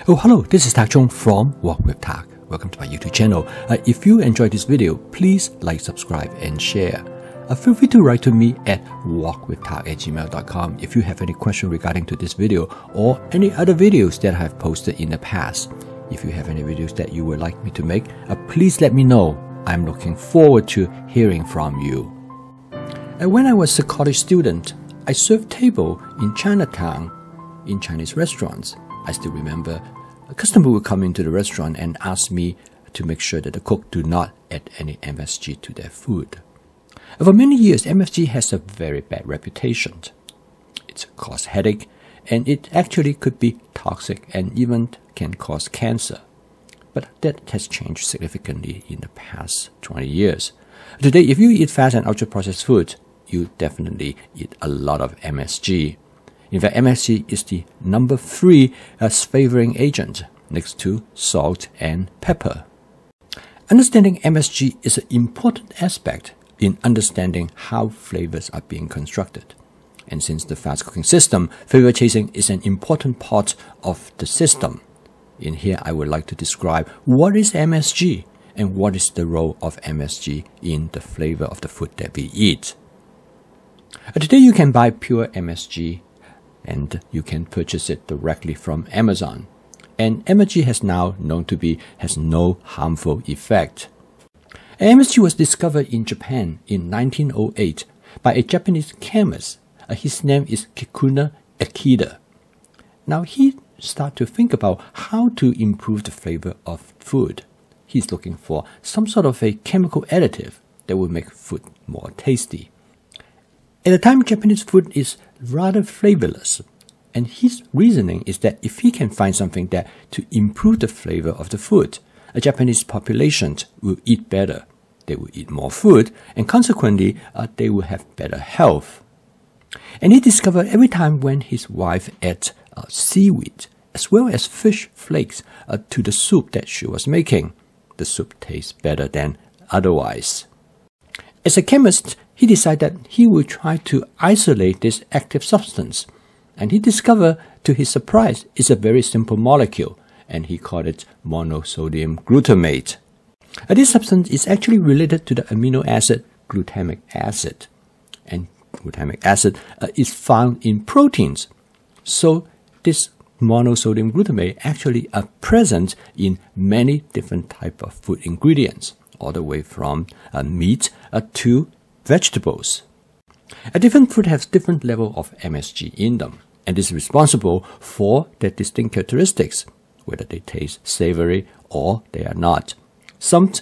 Oh, hello, this is Tak Chung from Walk with Tak. Welcome to my YouTube channel. If you enjoyed this video, please like, subscribe, and share. Feel free to write to me at walkwithtak@gmail.com if you have any question regarding to this video or any other videos that I have posted in the past. If you have any videos that you would like me to make, please let me know. I'm looking forward to hearing from you. When I was a college student, I served table in Chinatown in Chinese restaurants. I still remember a customer would come into the restaurant and ask me to make sure that the cook do not add any MSG to their food. For many years, MSG has a very bad reputation. It causes headache, and it actually could be toxic and even can cause cancer. But that has changed significantly in the past 20 years. Today, if you eat fast and ultra-processed food, you definitely eat a lot of MSG. In fact, MSG is the number 3 flavoring agent next to salt and pepper. Understanding MSG is an important aspect in understanding how flavors are being constructed. And since the fast cooking system, flavor chasing is an important part of the system. In here, I would like to describe what is MSG and what is the role of MSG in the flavor of the food that we eat. Today, you can buy pure MSG and you can purchase it directly from Amazon. And MSG has now known to be has no harmful effect. MSG was discovered in Japan in 1908 by a Japanese chemist. His name is Kikuno Akita. Now he started to think about how to improve the flavor of food. He's looking for some sort of a chemical additive that will make food more tasty. At the time, Japanese food is rather flavorless, and his reasoning is that if he can find something that to improve the flavor of the food, a Japanese population will eat better, they will eat more food, and consequently, they will have better health. And he discovered every time when his wife ate seaweed, as well as fish flakes to the soup that she was making, the soup tastes better than otherwise. As a chemist, he decided that he would try to isolate this active substance. And he discovered, to his surprise, it's a very simple molecule, and he called it monosodium glutamate. This substance is actually related to the amino acid glutamic acid. And glutamic acid is found in proteins. So this monosodium glutamate actually are present in many different types of food ingredients, all the way from meat to vegetables. A different food has different level of MSG in them, and is responsible for their distinct characteristics, whether they taste savory or they are not. Some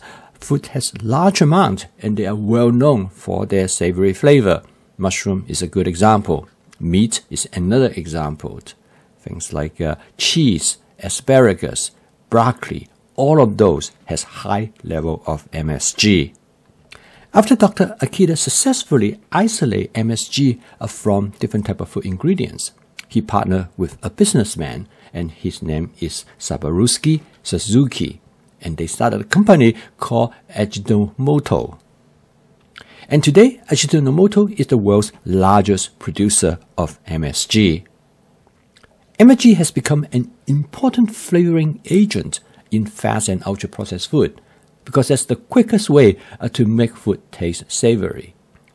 food has large amount, and they are well known for their savory flavor. Mushroom is a good example. Meat is another example. Things like cheese, asparagus, broccoli, all of those has high level of MSG. After Dr. Akita successfully isolated MSG from different type of food ingredients, he partnered with a businessman, and his name is Sabaruski Suzuki, and they started a company called Ajinomoto. And today, Ajinomoto is the world's largest producer of MSG. MSG has become an important flavoring agent in fast and ultra-processed food, because that's the quickest way to make food taste savory.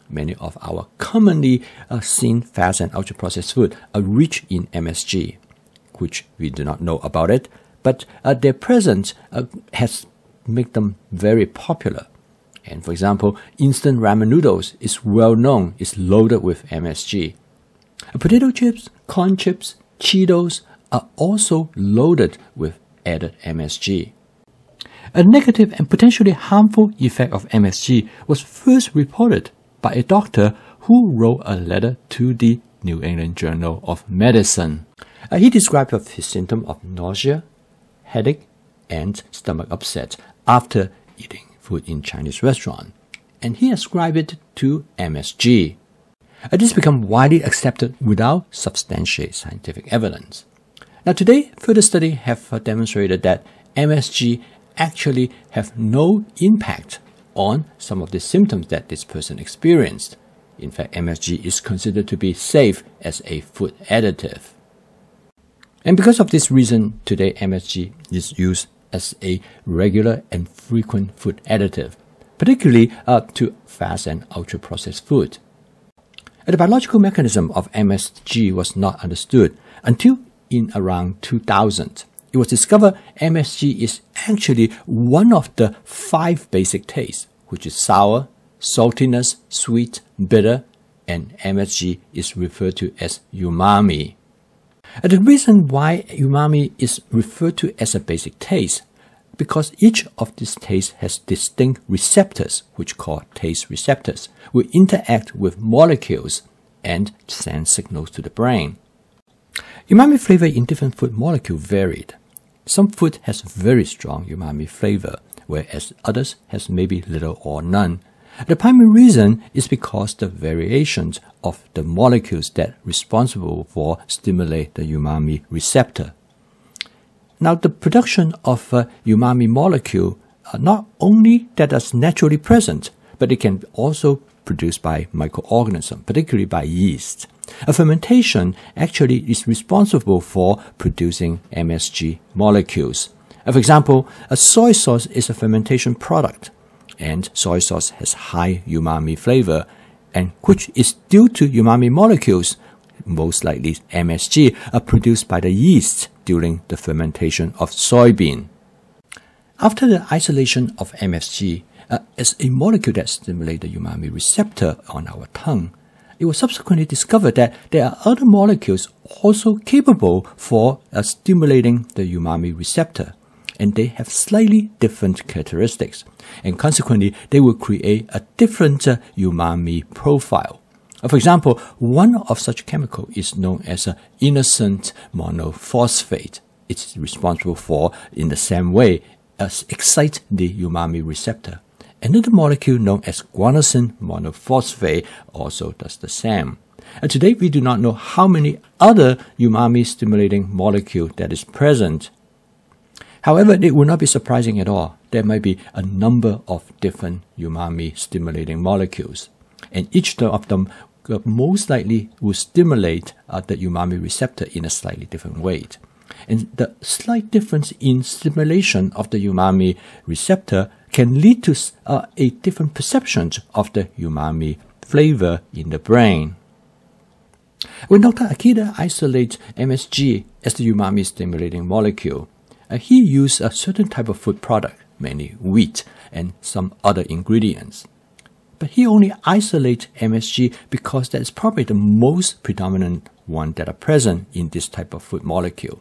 Many of our commonly seen fast and ultra-processed food are rich in MSG, which we do not know about it, but their presence has made them very popular. And for example, instant ramen noodles is well known, is loaded with MSG. Potato chips, corn chips, Cheetos are also loaded with added MSG. A negative and potentially harmful effect of MSG was first reported by a doctor who wrote a letter to the New England Journal of Medicine. He described his symptom of nausea, headache, and stomach upset after eating food in Chinese restaurant, and he ascribed it to MSG. This became widely accepted without substantiated scientific evidence. Now today, further studies have demonstrated that MSG actually have no impact on some of the symptoms that this person experienced. In fact, MSG is considered to be safe as a food additive. And because of this reason, today MSG is used as a regular and frequent food additive, particularly to fast and ultra-processed food. The biological mechanism of MSG was not understood until in around 2000. It was discovered MSG is actually one of the 5 basic tastes, which is sour, saltiness, sweet, bitter, and MSG is referred to as umami. The reason why umami is referred to as a basic taste because each of these tastes has distinct receptors, which called taste receptors, will interact with molecules and send signals to the brain. Umami flavor in different food molecules varied. Some food has very strong umami flavor, whereas others has maybe little or none. The primary reason is because the variations of the molecules that are responsible for stimulate the umami receptor. Now, the production of a umami molecule not only that is naturally present, but it can also produced by microorganisms, particularly by yeast. A fermentation actually is responsible for producing MSG molecules. For example, a soy sauce is a fermentation product, and soy sauce has high umami flavor, and which is due to umami molecules, most likely MSG, are produced by the yeast during the fermentation of soybean. After the isolation of MSG as a molecule that stimulates the umami receptor on our tongue, it was subsequently discovered that there are other molecules also capable for stimulating the umami receptor, and they have slightly different characteristics, and consequently they will create a different umami profile. For example, one of such chemical is known as innocent monophosphate. It's responsible for, in the same way, excite the umami receptor. Another molecule known as guanosine monophosphate also does the same. Today, we do not know how many other umami-stimulating molecules that is present. However, it will not be surprising at all. There might be a number of different umami-stimulating molecules, and each of them most likely will stimulate the umami receptor in a slightly different way. And the slight difference in stimulation of the umami receptor can lead to a different perception of the umami flavor in the brain. When Dr. Akita isolates MSG as the umami stimulating molecule, he used a certain type of food product, mainly wheat and some other ingredients. But he only isolates MSG because that is probably the most predominant one that are present in this type of food molecule.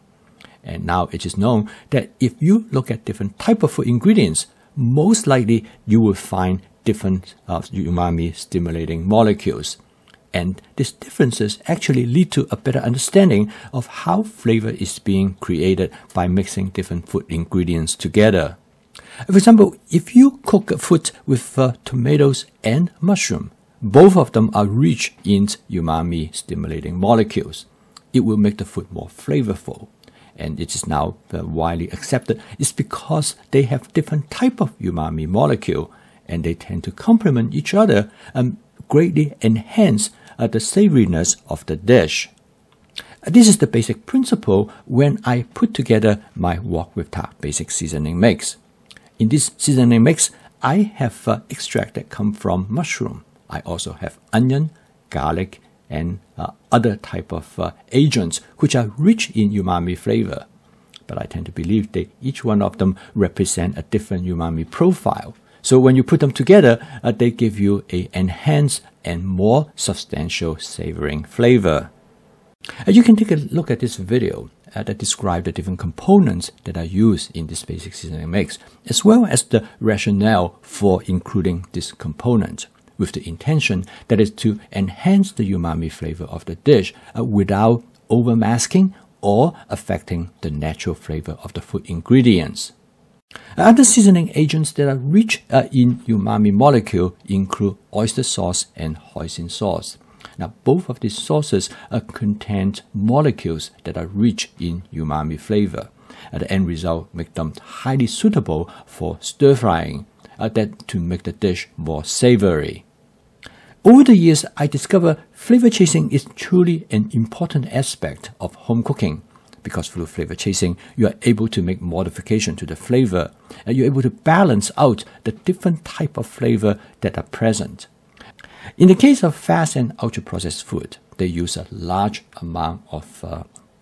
And now it is known that if you look at different type of food ingredients, most likely you will find different umami stimulating molecules. And these differences actually lead to a better understanding of how flavor is being created by mixing different food ingredients together. For example, if you cook food with tomatoes and mushroom, both of them are rich in umami stimulating molecules. It will make the food more flavorful. And it is now widely accepted, is because they have different type of umami molecule, and they tend to complement each other and greatly enhance the savoriness of the dish. This is the basic principle when I put together my Wok with Tak basic seasoning mix. In this seasoning mix, I have extract that come from mushroom. I also have onion, garlic, and other type of agents which are rich in umami flavor. But I tend to believe that each one of them represent a different umami profile. So when you put them together, they give you an enhanced and more substantial savoring flavor. You can take a look at this video that describes the different components that are used in this basic seasoning mix, as well as the rationale for including this component, with the intention that is to enhance the umami flavor of the dish without overmasking or affecting the natural flavor of the food ingredients. Other seasoning agents that are rich in umami molecule include oyster sauce and hoisin sauce. Now, both of these sauces contain molecules that are rich in umami flavor. The end result makes them highly suitable for stir frying, to make the dish more savory. Over the years, I discovered flavor chasing is truly an important aspect of home cooking, because through flavor chasing, you are able to make modification to the flavor, and you're able to balance out the different type of flavor that are present. In the case of fast and ultra-processed food, they use a large amount of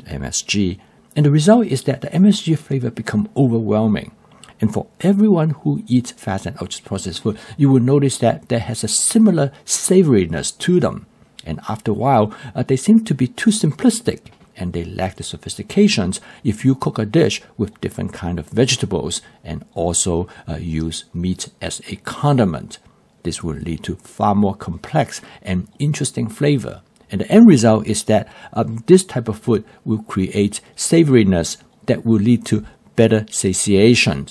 MSG, and the result is that the MSG flavor become overwhelming. And for everyone who eats fast and ultra-processed food, you will notice that there has a similar savoriness to them. And after a while, they seem to be too simplistic, and they lack the sophistications if you cook a dish with different kind of vegetables and also use meat as a condiment. This will lead to far more complex and interesting flavor. And the end result is that this type of food will create savoriness that will lead to better satiation.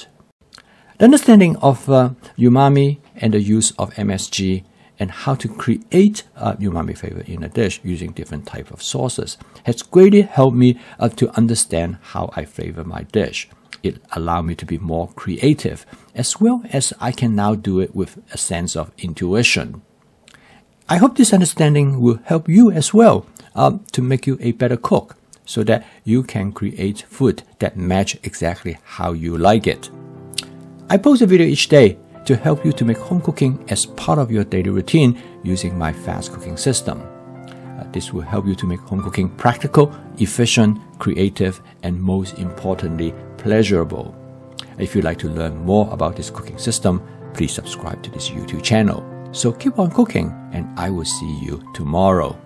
The understanding of umami and the use of MSG and how to create umami flavor in a dish using different type of sauces has greatly helped me to understand how I flavor my dish. It allowed me to be more creative, as well as I can now do it with a sense of intuition. I hope this understanding will help you as well to make you a better cook, so that you can create food that match exactly how you like it. I post a video each day to help you to make home cooking as part of your daily routine using my fast cooking system. This will help you to make home cooking practical, efficient, creative, and most importantly, pleasurable. If you'd like to learn more about this cooking system, please subscribe to this YouTube channel. So keep on cooking, and I will see you tomorrow.